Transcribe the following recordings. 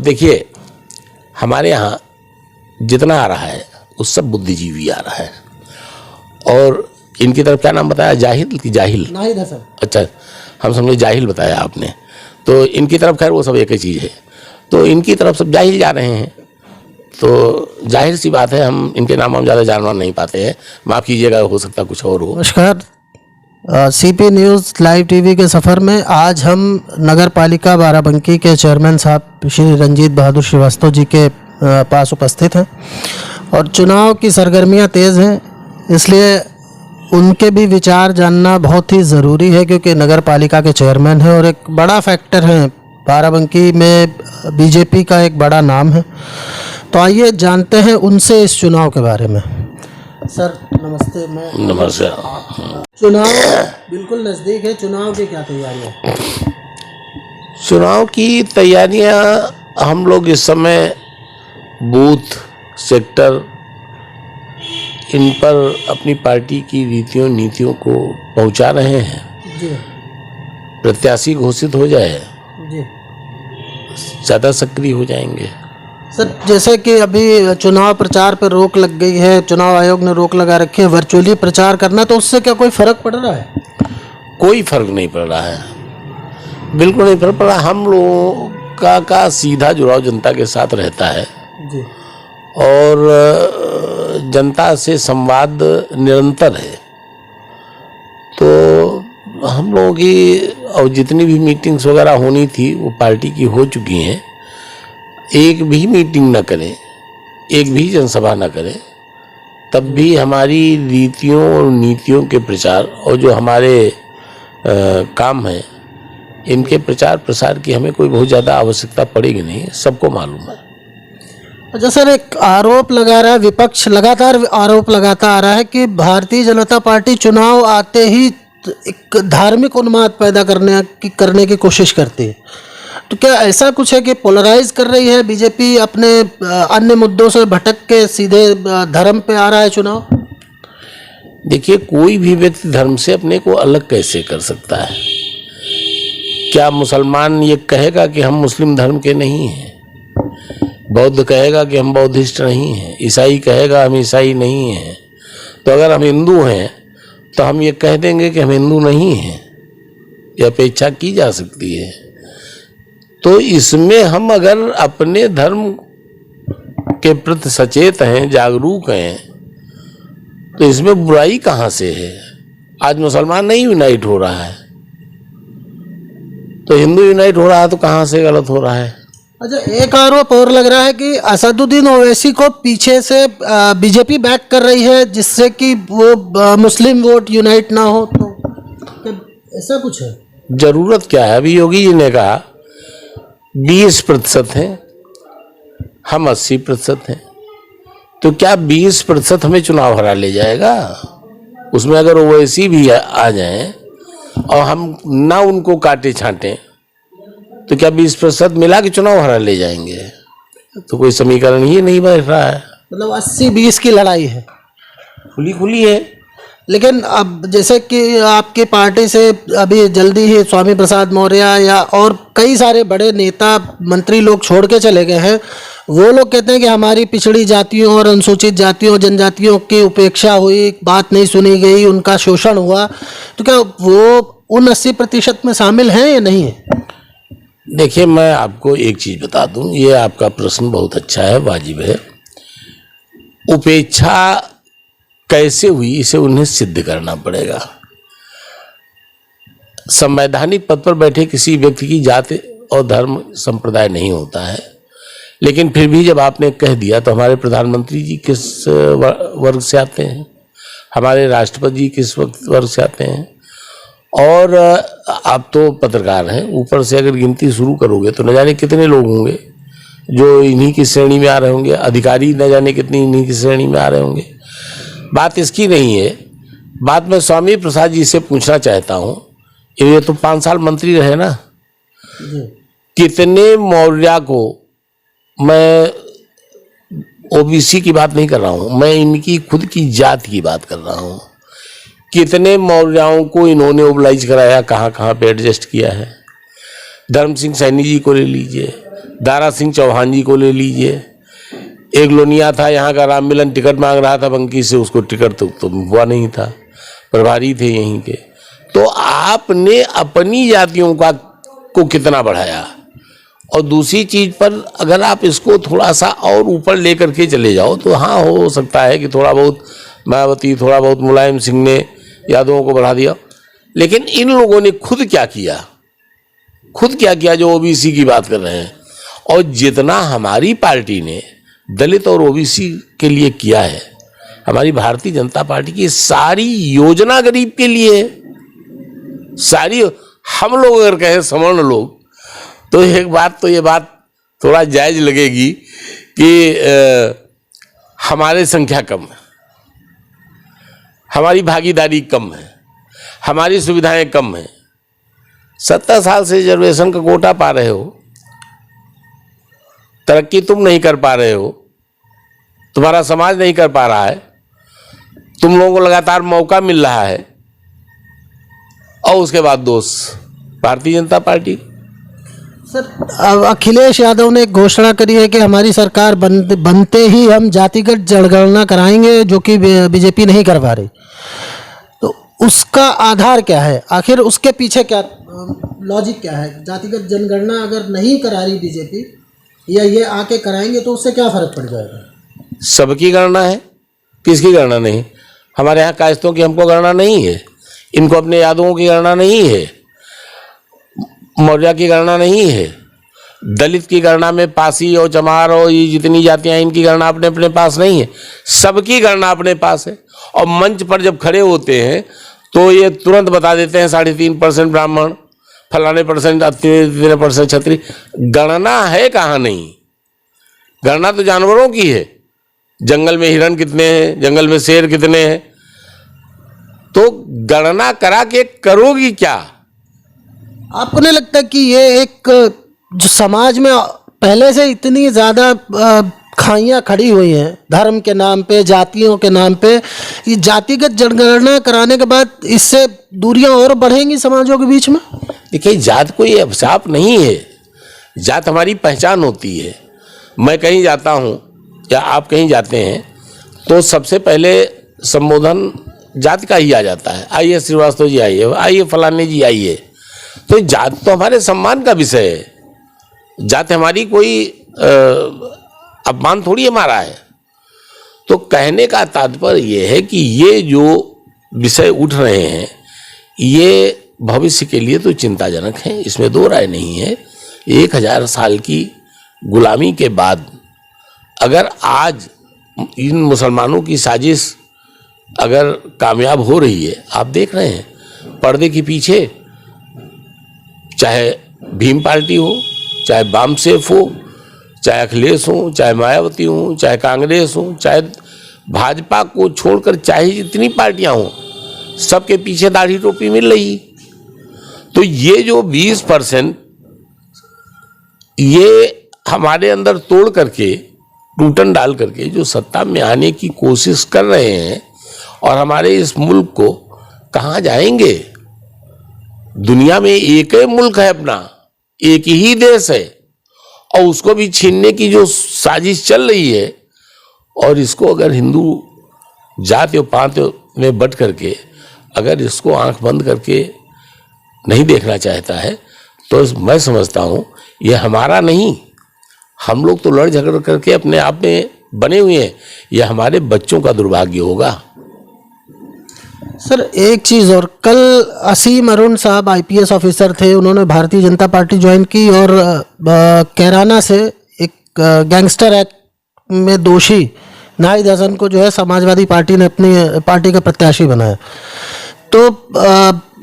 देखिए, हमारे यहाँ जितना आ रहा है वो सब बुद्धिजीवी आ रहा है। और इनकी तरफ क्या नाम बताया, जाहिल कि जाहिल? नाहिद हसन। अच्छा, हम समझे जाहिल बताया आपने। तो इनकी तरफ खैर वो सब एक ही चीज़ है। तो इनकी तरफ सब जाहिल जा रहे हैं, तो जाहिर सी बात है हम इनके नाम हम ज़्यादा जानना नहीं पाते हैं। माफ़ कीजिएगा, हो सकता कुछ और हो। नमस्कार, सीपी न्यूज़ लाइव टीवी के सफ़र में आज हम नगर पालिका बाराबंकी के चेयरमैन साहब श्री रंजीत बहादुर श्रीवास्तव जी के पास उपस्थित हैं और चुनाव की सरगर्मियां तेज़ हैं, इसलिए उनके भी विचार जानना बहुत ही ज़रूरी है, क्योंकि नगर पालिका के चेयरमैन हैं और एक बड़ा फैक्टर है बाराबंकी में, बीजेपी का एक बड़ा नाम है। तो आइए जानते हैं उनसे इस चुनाव के बारे में। सर नमस्ते। नमस्कार। चुनाव बिल्कुल नज़दीक है, चुनाव की क्या तैयारियां? चुनाव की तैयारियां हम लोग इस समय बूथ, सेक्टर, इन पर अपनी पार्टी की रीतियों नीतियों को पहुंचा रहे हैं। जी प्रत्याशी घोषित हो जाए, जी। ज़्यादा सक्रिय हो जाएंगे। सर, जैसे कि अभी चुनाव प्रचार पर रोक लग गई है, चुनाव आयोग ने रोक लगा रखी है वर्चुअली प्रचार करना, तो उससे क्या कोई फ़र्क पड़ रहा है? कोई फर्क नहीं पड़ रहा है, बिल्कुल नहीं फर्क पड़ रहा। हम लोगों का सीधा जुड़ाव जनता के साथ रहता है जी। और जनता से संवाद निरंतर है। तो हम लोगों की और जितनी भी मीटिंग्स वगैरह होनी थी वो पार्टी की हो चुकी हैं। एक भी मीटिंग न करें, एक भी जनसभा न करें, तब भी हमारी रीतियों और नीतियों के प्रचार और जो हमारे काम हैं, इनके प्रचार प्रसार की हमें कोई बहुत ज़्यादा आवश्यकता पड़ेगी नहीं, सबको मालूम है। अच्छा सर, एक आरोप लगा रहा है विपक्ष, लगातार आरोप लगाता आ रहा है कि भारतीय जनता पार्टी चुनाव आते ही एक धार्मिक उन्माद पैदा करने की कोशिश करती है। तो क्या ऐसा कुछ है कि पोलराइज कर रही है बीजेपी, अपने अन्य मुद्दों से भटक के सीधे धर्म पे आ रहा है चुनाव? देखिए, कोई भी व्यक्ति धर्म से अपने को अलग कैसे कर सकता है? क्या मुसलमान ये कहेगा कि हम मुस्लिम धर्म के नहीं हैं? बौद्ध कहेगा कि हम बौद्धिस्ट नहीं हैं? ईसाई कहेगा हम ईसाई नहीं हैं? तो अगर हम हिंदू हैं तो हम ये कह देंगे कि हम हिंदू नहीं हैं? यह अपेक्षा की जा सकती है। तो इसमें हम अगर अपने धर्म के प्रति सचेत हैं, जागरूक हैं, तो इसमें बुराई कहाँ से है? आज मुसलमान नहीं यूनाइट हो रहा है तो हिंदू यूनाइट हो रहा है, तो कहाँ से गलत हो रहा है? अच्छा, एक आरोप और लग रहा है कि असदुद्दीन ओवैसी को पीछे से बीजेपी बैक कर रही है, जिससे कि वो मुस्लिम वोट यूनाइट ना हो। तो क्या ऐसा कुछ है? जरूरत क्या है? अभी योगी जी ने कहा 20% हैं, हम 80% हैं, तो क्या 20% हमें चुनाव हरा ले जाएगा? उसमें अगर ओवैसी भी आ जाएं और हम ना उनको काटे छांटें, तो क्या 20% मिला के चुनाव हरा ले जाएंगे? तो कोई समीकरण ही नहीं बैठ रहा है। मतलब 80-20 की लड़ाई है, खुली खुली है। लेकिन अब जैसे कि आपकी पार्टी से अभी जल्दी ही स्वामी प्रसाद मौर्य या और कई सारे बड़े नेता मंत्री लोग छोड़ के चले गए हैं, वो लोग कहते हैं कि हमारी पिछड़ी जातियों और अनुसूचित जातियों जनजातियों की उपेक्षा हुई, बात नहीं सुनी गई, उनका शोषण हुआ। तो क्या वो उन 80% में शामिल हैं या नहीं है? देखिए, मैं आपको एक चीज बता दूं, ये आपका प्रश्न बहुत अच्छा है, वाजिब है। उपेक्षा कैसे हुई, इसे उन्हें सिद्ध करना पड़ेगा। संवैधानिक पद पर बैठे किसी व्यक्ति की जाति और धर्म संप्रदाय नहीं होता है, लेकिन फिर भी जब आपने कह दिया, तो हमारे प्रधानमंत्री जी किस वर्ग से आते हैं? हमारे राष्ट्रपति जी किस वर्ग से आते हैं? और आप तो पत्रकार हैं, ऊपर से अगर गिनती शुरू करोगे तो न जाने कितने लोग होंगे जो इन्हीं की श्रेणी में आ रहे होंगे, अधिकारी न जाने कितनी इन्हीं की श्रेणी में आ रहे होंगे। बात इसकी नहीं है। बात मैं स्वामी प्रसाद जी से पूछना चाहता हूँ, ये तो 5 साल मंत्री रहे ना, कितने मौर्य को, मैं ओबीसी की बात नहीं कर रहा हूँ, मैं इनकी खुद की जात की बात कर रहा हूँ, कितने मौर्यों को इन्होंने ओबलाइज कराया, कहाँ कहाँ पे एडजस्ट किया है? धर्म सिंह सैनी जी को ले लीजिए, दारा सिंह चौहान जी को ले लीजिए, एक लोनिया था यहाँ का, राम मिलन टिकट मांग रहा था बंकी से, उसको टिकट तो हुआ नहीं था, प्रभारी थे यहीं के। तो आपने अपनी जातियों को कितना बढ़ाया। और दूसरी चीज पर अगर आप इसको थोड़ा सा और ऊपर लेकर के चले जाओ तो हाँ, हो सकता है कि थोड़ा बहुत मायावती, थोड़ा बहुत मुलायम सिंह ने यादवों को बढ़ा दिया, लेकिन इन लोगों ने खुद क्या किया जो ओबीसी की बात कर रहे हैं। और जितना हमारी पार्टी ने दलित और ओबीसी के लिए किया है, हमारी भारतीय जनता पार्टी की सारी योजना गरीब के लिए है, सारी। हम लोग अगर कहें सवर्ण लोग, तो एक बात, तो ये बात थोड़ा जायज लगेगी कि हमारी संख्या कम है, हमारी भागीदारी कम है, हमारी सुविधाएं कम हैं। 70 साल से रिजर्वेशन का कोटा पा रहे हो, तरक्की तुम नहीं कर पा रहे हो, तुम्हारा समाज नहीं कर पा रहा है, तुम लोगों को लगातार मौका मिल रहा है, और उसके बाद दोष भारतीय जनता पार्टी। सर, अब अखिलेश यादव ने एक घोषणा करी है कि हमारी सरकार बनते ही हम जातिगत जनगणना कराएंगे, जो कि बीजेपी नहीं करवा रही। तो उसका आधार क्या है, आखिर उसके पीछे क्या लॉजिक क्या है? जातिगत जनगणना अगर नहीं करा रही बीजेपी, या ये आके कराएंगे, तो उससे क्या फर्क पड़ जाएगा? सबकी गणना है, किसकी गणना नहीं? हमारे यहाँ कायस्तों की हमको गणना नहीं है, इनको अपने यादवों की गणना नहीं है, मौर्य की गणना नहीं है, दलित की गणना में पासी और चमार और ये जितनी जातियां, इनकी गणना अपने अपने पास नहीं है, सबकी गणना अपने पास है। और मंच पर जब खड़े होते हैं तो ये तुरंत बता देते हैं 3.5% ब्राह्मण, फलाने परसेंट, 3% क्षत्रिय। गणना है कहाँ? नहीं, गणना तो जानवरों की है। जंगल में हिरण कितने हैं, जंगल में शेर कितने हैं, तो गणना करा के करोगी क्या? आपको नहीं लगता कि ये एक जो समाज में पहले से इतनी ज़्यादा खाइयाँ खड़ी हुई हैं धर्म के नाम पे, जातियों के नाम पे, ये जातिगत जनगणना कराने के बाद इससे दूरियां और बढ़ेंगी समाजों के बीच में? देखिए, जात कोई अभिशाप नहीं है, जात हमारी पहचान होती है। मैं कहीं जाता हूँ या आप कहीं जाते हैं तो सबसे पहले संबोधन जात का ही आ जाता है, आइए श्रीवास्तव जी आइए, आइए फलाने जी आइए। तो जात तो हमारे सम्मान का विषय है, जात हमारी कोई अपमान थोड़ी हमारा है। तो कहने का तात्पर्य यह है कि ये जो विषय उठ रहे हैं ये भविष्य के लिए तो चिंताजनक है, इसमें दो राय नहीं है। 1000 साल की गुलामी के बाद अगर आज इन मुसलमानों की साजिश अगर कामयाब हो रही है, आप देख रहे हैं पर्दे के पीछे, चाहे भीम पार्टी हो, चाहे वाम सेफ हो, चाहे अखिलेश हो, चाहे मायावती हो, चाहे कांग्रेस हो, चाहे भाजपा को छोड़कर चाहे जितनी पार्टियां हो, सबके पीछे दाढ़ी टोपी मिल रही। तो ये जो 20% ये हमारे अंदर तोड़ करके, टूटन डाल करके जो सत्ता में आने की कोशिश कर रहे हैं, और हमारे इस मुल्क को कहाँ जाएंगे? दुनिया में एक ही मुल्क है अपना, एक ही देश है, और उसको भी छीनने की जो साजिश चल रही है, और इसको अगर हिंदू जात और पात में बट करके अगर इसको आंख बंद करके नहीं देखना चाहता है, तो मैं समझता हूँ ये हमारा नहीं, हम लोग तो लड़ झगड़ करके अपने आप में बने हुए हैं, यह हमारे बच्चों का दुर्भाग्य होगा। सर, एक चीज़ और, कल असीम अरुण साहब IPS ऑफिसर थे, उन्होंने भारतीय जनता पार्टी ज्वाइन की और कैराना से एक गैंगस्टर एक्ट में दोषी नाहिद हसन को जो है समाजवादी पार्टी ने अपनी पार्टी का प्रत्याशी बनाया। तो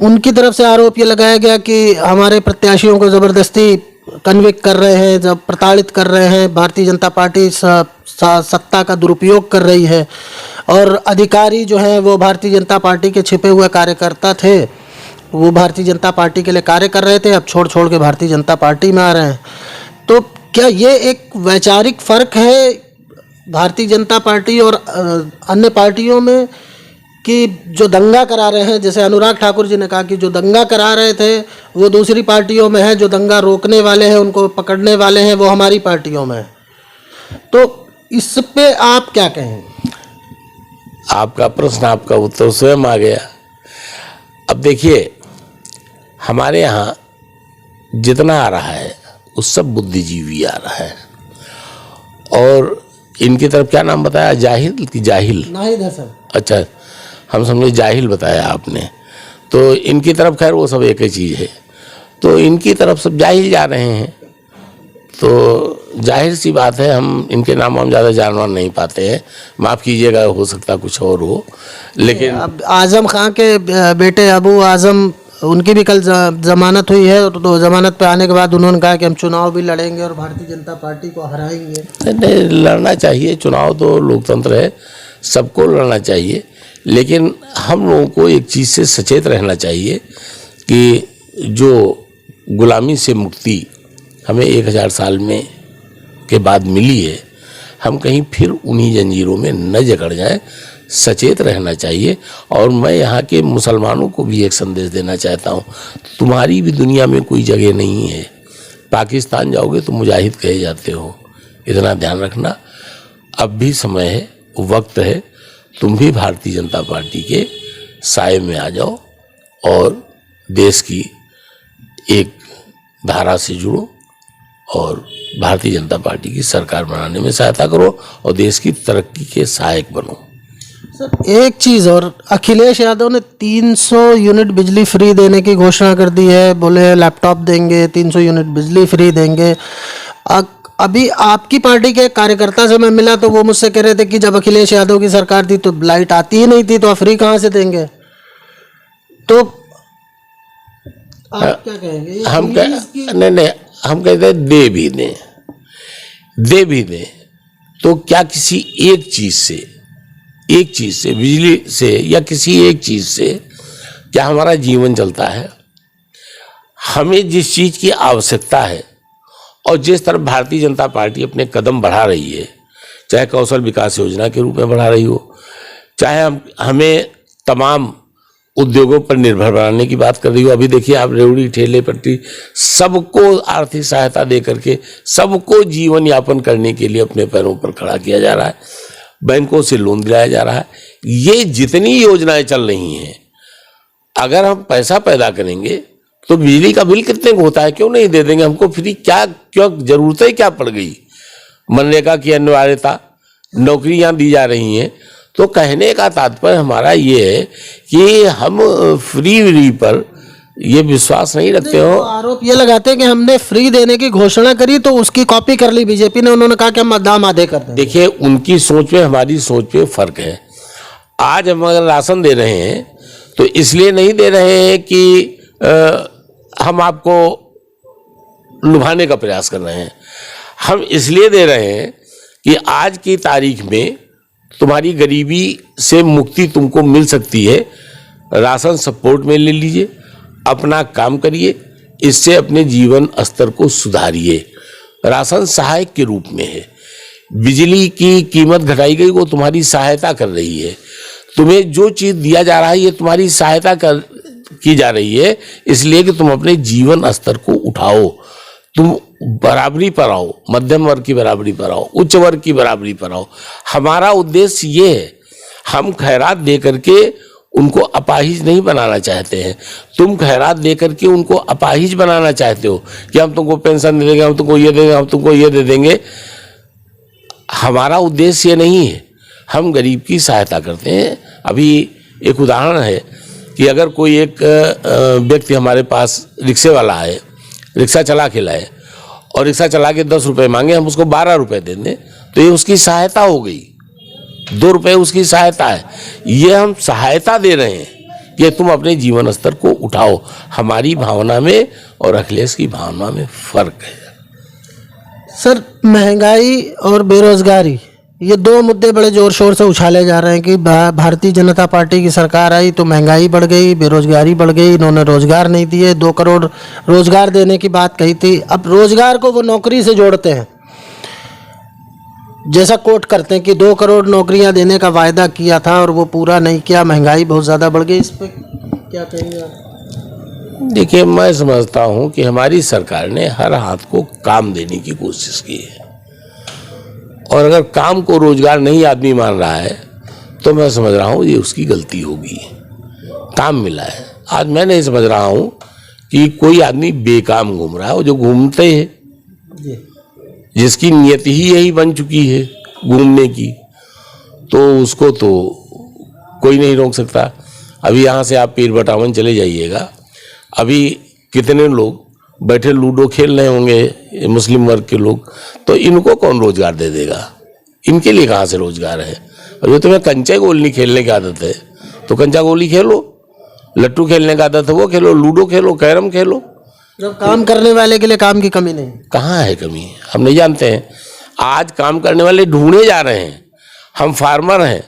उनकी तरफ से आरोप ये लगाया गया कि हमारे प्रत्याशियों को ज़बरदस्ती कन्विक्ट कर रहे हैं, जब प्रताड़ित कर रहे हैं, भारतीय जनता पार्टी सत्ता का दुरुपयोग कर रही है, और अधिकारी जो हैं वो भारतीय जनता पार्टी के छिपे हुए कार्यकर्ता थे, वो भारतीय जनता पार्टी के लिए कार्य कर रहे थे, अब छोड़ छोड़ के भारतीय जनता पार्टी में आ रहे हैं। तो क्या ये एक वैचारिक फ़र्क है भारतीय जनता पार्टी और अन्य पार्टियों में, कि जो दंगा करा रहे हैं, जैसे अनुराग ठाकुर जी ने कहा कि जो दंगा करा रहे थे वो दूसरी पार्टियों में है, जो दंगा रोकने वाले हैं उनको पकड़ने वाले हैं वो हमारी पार्टियों में है, तो इस पे आप क्या कहेंगे? आपका प्रश्न, आपका उत्तर स्वयं आ गया। अब देखिए, हमारे यहाँ जितना आ रहा है वो सब बुद्धिजीवी आ रहा है, और इनकी तरफ क्या नाम बताया, जाहिल कि जाहिल? नाहिद हसन। अच्छा, हम समझे जाहिल बताया आपने, तो इनकी तरफ खैर वो सब एक ही चीज़ है, तो इनकी तरफ सब जाहिल जा रहे हैं। तो जाहिर सी बात है, हम इनके नाम हम ज़्यादा जानवर नहीं पाते हैं, माफ़ कीजिएगा, हो सकता कुछ और हो, लेकिन अब आजम खां के बेटे अबू आजम, उनकी भी कल जमानत हुई है, तो जमानत पे आने के बाद उन्होंने कहा कि हम चुनाव भी लड़ेंगे और भारतीय जनता पार्टी को हराएंगे। नहीं, लड़ना चाहिए, चुनाव तो लोकतंत्र है, सबको लड़ना चाहिए, लेकिन हम लोगों को एक चीज़ से सचेत रहना चाहिए कि जो गुलामी से मुक्ति हमें 1000 साल में के बाद मिली है, हम कहीं फिर उन्हीं जंजीरों में न जकड़ जाएं, सचेत रहना चाहिए। और मैं यहाँ के मुसलमानों को भी एक संदेश देना चाहता हूँ, तुम्हारी भी दुनिया में कोई जगह नहीं है, पाकिस्तान जाओगे तो मुजाहिद कहे जाते हो, इतना ध्यान रखना। अब भी समय है, वक्त है, तुम भी भारतीय जनता पार्टी के साए में आ जाओ और देश की एक धारा से जुड़ो और भारतीय जनता पार्टी की सरकार बनाने में सहायता करो और देश की तरक्की के सहायक बनो। सर, एक चीज़ और, अखिलेश यादव ने 300 यूनिट बिजली फ्री देने की घोषणा कर दी है, बोले लैपटॉप देंगे, 300 यूनिट बिजली फ्री देंगे। अभी आपकी पार्टी के कार्यकर्ता से मैं मिला तो वो मुझसे कह रहे थे कि जब अखिलेश यादव की सरकार थी तो लाइट आती ही नहीं थी, तो फ्री कहाँ से देंगे? तो आप क्या कहेंगे? नहीं, हम कहते हैं दे भी दें, तो क्या किसी एक चीज से बिजली से या किसी एक चीज से क्या हमारा जीवन चलता है? हमें जिस चीज की आवश्यकता है और जिस तरफ भारतीय जनता पार्टी अपने कदम बढ़ा रही है, चाहे कौशल विकास योजना के रूप में बढ़ा रही हो, चाहे हमें तमाम उद्योगों पर निर्भर बनाने की बात कर रही हो। अभी देखिए आप, रेवड़ी, ठेले, पट्टी, सबको आर्थिक सहायता दे करके सबको जीवन यापन करने के लिए अपने पैरों पर खड़ा किया जा रहा है, बैंकों से लोन दिलाया जा रहा है। ये जितनी योजनाएं चल रही हैं, अगर हम पैसा पैदा करेंगे तो बिजली का बिल कितने को होता है, क्यों नहीं दे देंगे हमको फ्री? क्यों जरूरत ही क्या पड़ गई? मनरेगा की अनिवार्यता, नौकरियां दी जा रही हैं। तो कहने का तात्पर्य हमारा ये है कि हम फ्री पर ये विश्वास नहीं रखते हो। आरोप ये लगाते हैं कि हमने फ्री देने की घोषणा करी तो उसकी कॉपी कर ली बीजेपी ने, उन्होंने कहा कि हम दाम आधे कर दें। देखिए, उनकी सोच में हमारी सोच में फर्क है। आज हम अगर राशन दे रहे हैं तो इसलिए नहीं दे रहे हैं कि हम आपको लुभाने का प्रयास कर रहे हैं, हम इसलिए दे रहे हैं कि आज की तारीख में तुम्हारी गरीबी से मुक्ति तुमको मिल सकती है। राशन सपोर्ट में ले लीजिए, अपना काम करिए, इससे अपने जीवन स्तर को सुधारिए। राशन सहायक के रूप में है, बिजली की कीमत घटाई गई, वो तुम्हारी सहायता कर रही है। तुम्हें जो चीज़ दिया जा रहा है ये तुम्हारी सहायता की जा रही है, इसलिए कि तुम अपने जीवन स्तर को उठाओ, तुम बराबरी पर आओ, मध्यम वर्ग की बराबरी पर आओ, उच्च वर्ग की बराबरी पर आओ। हमारा उद्देश्य ये है, हम खैरात दे करके उनको अपाहिज नहीं बनाना चाहते हैं। तुम खैरात दे करके उनको अपाहिज बनाना चाहते हो कि हम तुमको पेंशन दे देंगे, हम तुमको ये देंगे, हम तुमको ये दे देंगे। हमारा उद्देश्य ये नहीं है, हम गरीब की सहायता करते हैं। अभी एक उदाहरण है कि अगर कोई एक व्यक्ति हमारे पास रिक्शे वाला आए, रिक्शा चला के लाए और रिक्शा चला के 10 रुपये मांगे, हम उसको 12 रुपये दे दें तो ये उसकी सहायता हो गई, 2 रुपये उसकी सहायता है। ये हम सहायता दे रहे हैं कि तुम अपने जीवन स्तर को उठाओ। हमारी भावना में और अखिलेश की भावना में फर्क है। सर, महंगाई और बेरोजगारी, ये दो मुद्दे बड़े जोर शोर से उछाले जा रहे हैं कि भारतीय जनता पार्टी की सरकार आई तो महंगाई बढ़ गई, बेरोजगारी बढ़ गई, इन्होंने रोजगार नहीं दिए, 2 करोड़ रोजगार देने की बात कही थी। अब रोजगार को वो नौकरी से जोड़ते हैं। जैसा कोट करते हैं कि 2 करोड़ नौकरियां देने का वायदा किया था और वो पूरा नहीं किया, महंगाई बहुत ज़्यादा बढ़ गई, इस पर क्या कहेंगे आप? देखिए, मैं समझता हूं कि हमारी सरकार ने हर हाथ को काम देने की कोशिश की है, और अगर काम को रोजगार नहीं आदमी मान रहा है तो मैं समझ रहा हूं ये उसकी गलती होगी। काम मिला है, आज मैं नहीं समझ रहा हूं कि कोई आदमी बेकाम घूम रहा है। वो जो घूमते हैं, जिसकी नियति ही यही बन चुकी है घूमने की, तो उसको तो कोई नहीं रोक सकता। अभी यहाँ से आप पीर बटावन चले जाइएगा, अभी कितने लोग बैठे लूडो खेल रहे होंगे मुस्लिम वर्ग के लोग, तो इनको कौन रोजगार दे देगा? इनके लिए कहाँ से रोजगार है? और जो तुम्हें कंचा गोली खेलने की आदत है तो कंचा गोली खेलो, लट्टू खेलने की आदत है वो खेलो, लूडो खेलो, कैरम खेलो। जब काम करने वाले के लिए काम की कमी नहीं, कहाँ है कमी? हम नहीं जानते हैं। आज काम करने वाले ढूंढे जा रहे हैं। हम फार्मर हैं,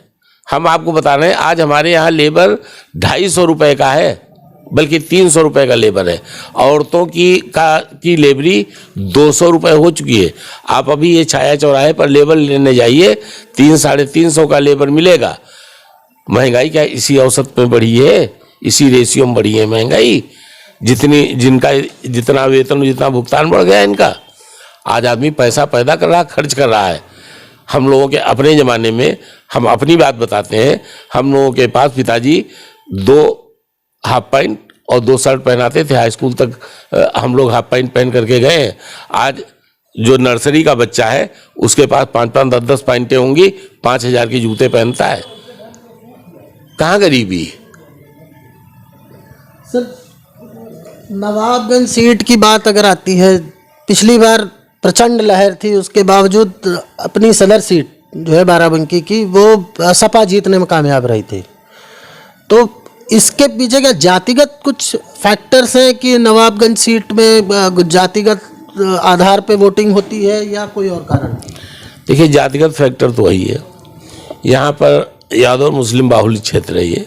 हम आपको बता रहे हैं, आज हमारे यहाँ लेबर 250 रुपये का है, बल्कि 300 रुपये का लेबर है। औरतों की लेबरी 200 रुपये हो चुकी है। आप अभी ये छाया चौराहे पर लेबर लेने जाइए, 300-350 का लेबर मिलेगा। महंगाई क्या इसी औसत में बढ़ी है? इसी रेशियो में बढ़ी है महंगाई? जितना वेतन, जितना भुगतान बढ़ गया इनका। आज आदमी पैसा पैदा कर रहा, खर्च कर रहा है। हम लोगों के अपने ज़माने में, हम अपनी बात बताते हैं, हम लोगों के पास पिताजी 2 हाफ पैंट और 2 शर्ट पहनाते थे। हाई स्कूल तक हम लोग हाफ पैंट पहन करके गए हैं। आज जो नर्सरी का बच्चा है उसके पास 5-5, 10-10 पैंटें होंगी, 5,000 के जूते पहनता है। कहाँ गरीबी? सर, नवाबगंज सीट की बात अगर आती है, पिछली बार प्रचंड लहर थी, उसके बावजूद अपनी सदर सीट जो है बाराबंकी की, वो सपा जीतने में कामयाब रही थी। तो इसके पीछे क्या जातिगत कुछ फैक्टर्स हैं कि नवाबगंज सीट में जातिगत आधार पे वोटिंग होती है, या कोई और कारण? देखिए, जातिगत फैक्टर तो वही है। यहाँ पर यादव मुस्लिम बाहुल्य क्षेत्र है ये,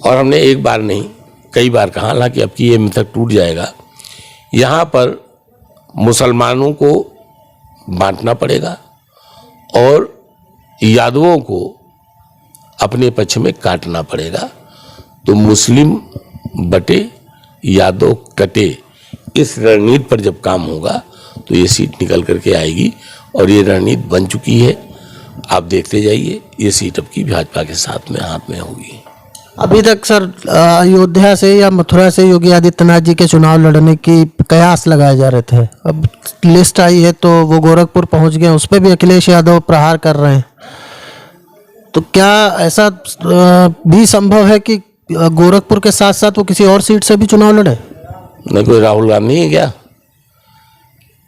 और हमने एक बार नहीं कई बार कहा, हालांकि अब की ये मिथक टूट जाएगा। यहाँ पर मुसलमानों को बांटना पड़ेगा और यादवों को अपने पक्ष में काटना पड़ेगा। तो मुस्लिम बटे, यादव कटे, इस रणनीति पर जब काम होगा तो ये सीट निकल करके आएगी, और ये रणनीति बन चुकी है। आप देखते जाइए, ये सीट अब की भाजपा के साथ में हाथ में होगी। अभी तक सर अयोध्या से या मथुरा से योगी आदित्यनाथ जी के चुनाव लड़ने की कयास लगाए जा रहे थे। अब लिस्ट आई है तो वो गोरखपुर पहुंच गए, उस पर भी अखिलेश यादव प्रहार कर रहे हैं। तो क्या ऐसा भी संभव है कि गोरखपुर के साथ साथ वो किसी और सीट से भी चुनाव लड़े? नहीं, कोई राहुल गांधी है क्या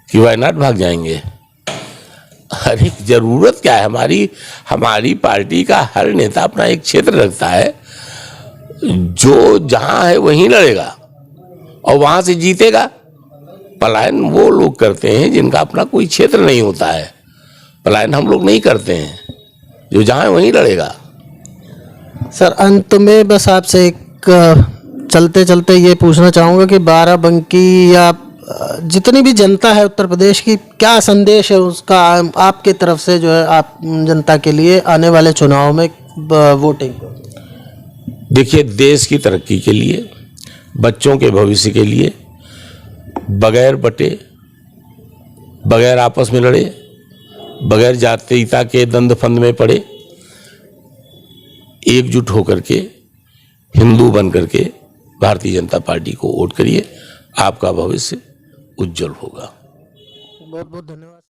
कि वायनाड भाग जाएंगे? अरे जरूरत क्या है? हमारी पार्टी का हर नेता अपना एक क्षेत्र रखता है, जो जहां है वहीं लड़ेगा और वहां से जीतेगा। पलायन वो लोग करते हैं जिनका अपना कोई क्षेत्र नहीं होता है। पलायन हम लोग नहीं करते हैं, जो जहां है वहीं लड़ेगा। सर, अंत में बस आपसे एक चलते चलते ये पूछना चाहूँगा कि बाराबंकी या जितनी भी जनता है उत्तर प्रदेश की, क्या संदेश है उसका आपके तरफ से, जो है आप जनता के लिए आने वाले चुनाव में वोटिंग? देखिए, देश की तरक्की के लिए, बच्चों के भविष्य के लिए, बगैर बटे, बगैर आपस में लड़े, बगैर जातीयता के दंड फंद में पड़े, एकजुट होकर के, हिंदू बन करके भारतीय जनता पार्टी को वोट करिए। आपका भविष्य उज्जवल होगा। बहुत बहुत धन्यवाद।